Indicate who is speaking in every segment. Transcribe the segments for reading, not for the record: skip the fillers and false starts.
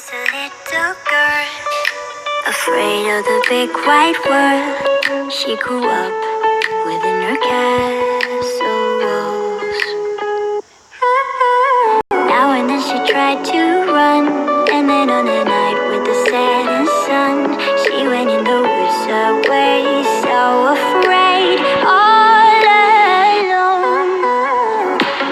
Speaker 1: was a little girl, afraid of the big white world. She grew up within her castle walls. Now and then she tried to run, and then on a night with the setting sun, she went in the woods away, so afraid, all alone.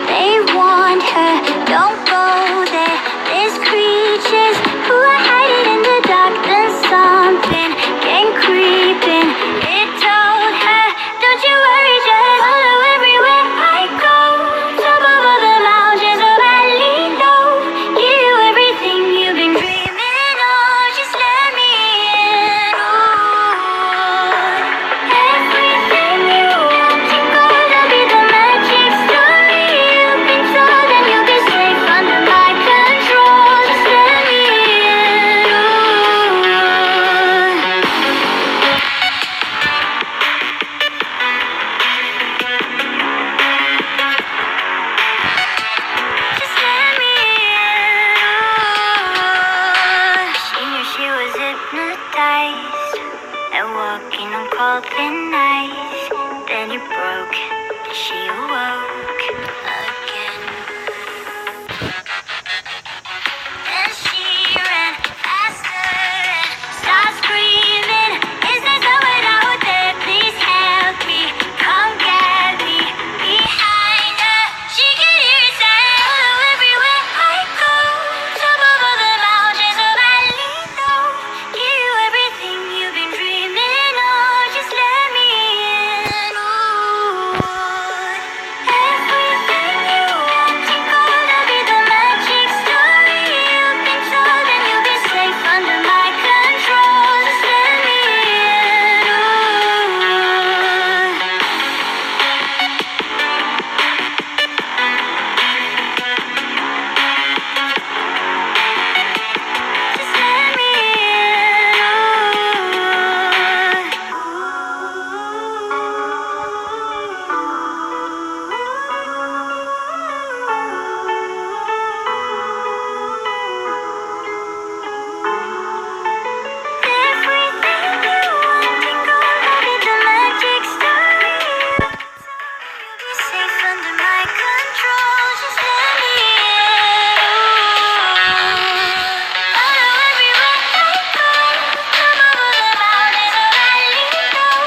Speaker 1: They warned her, don't go there, there's creatures who are hiding in the dark. Then something came creeping, it told her, don't you worry, just follow everywhere I go. Top of all the mountains of valley low, give you everything you've been dreaming of, just let me in. Ooh, everything you want to go, there'll be the magic story you've been told, and you'll be safe under my control, just let me in. Just let me in. She knew she was hypnotized and walking on cold thin ice. Then it broke and she awoke again. Then she ran faster and started screaming, is there someone out there? Please help me, come get me. Behind her, she could hear it say, follow everywhere I go. Top of all the mountains of valley low, give you everything you've been dreaming of, just let me in. Ooh, everything you want to go, there'll be the magic story you've been told, and you'll be safe under my control, just let me in. Just let me everything you want to go, there'll be the magic story you'll be safe under my control, just let me in. Follow everywhere I go, top of all the mountains of valley low,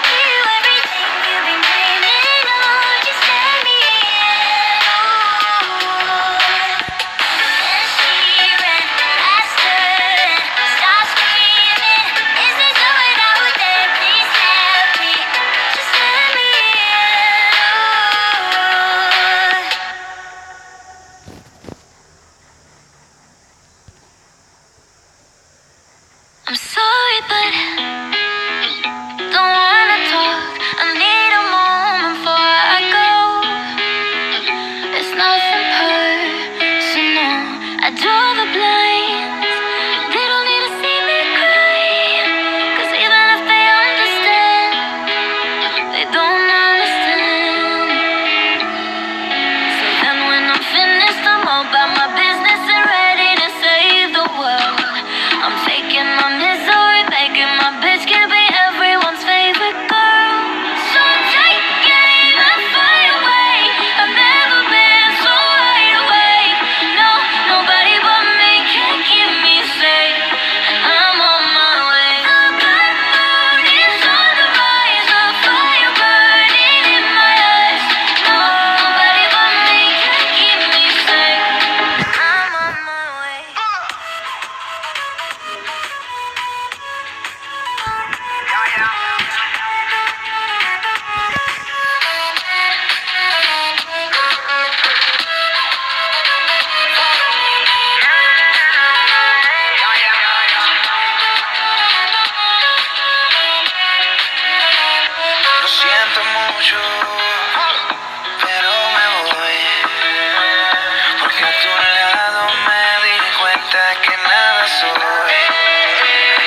Speaker 1: give you everything you've been dreaming of, just let me in. Then she ran faster and started screaming, is there someone out there? Please help me, just let me in. I'm sorry, but don't wanna talk. I need a moment before I go. It's nothing personal. I draw the blinds. They don't need to see me cry. 'Cause even if they understand, they don't understand. So then when I'm finished, I'm all about my business and ready to save the world. I'm faking my misery, making my bitch can be everyone's favorite girl. So take aim and fly away. I've never been so wide awake. No, nobody but me can keep me safe. And I'm on my way. The good moon is on the rise, a fire burning in my eyes. No, nobody but me can keep me safe. I'm on my way.
Speaker 2: Lo siento mucho, pero me voy. Porque a tu lado me di cuenta que nada soy.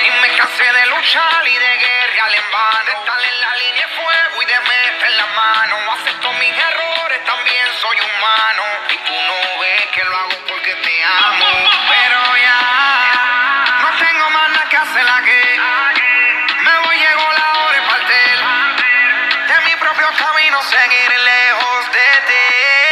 Speaker 2: Y me cansé de luchar y de guerrear en vano, de estar en la línea de fuego y de meter la mano. Acepto mis errores, también soy humano. Y tú no ves que lo hago porque te amo. Pero ya camino seguiré lejos de ti.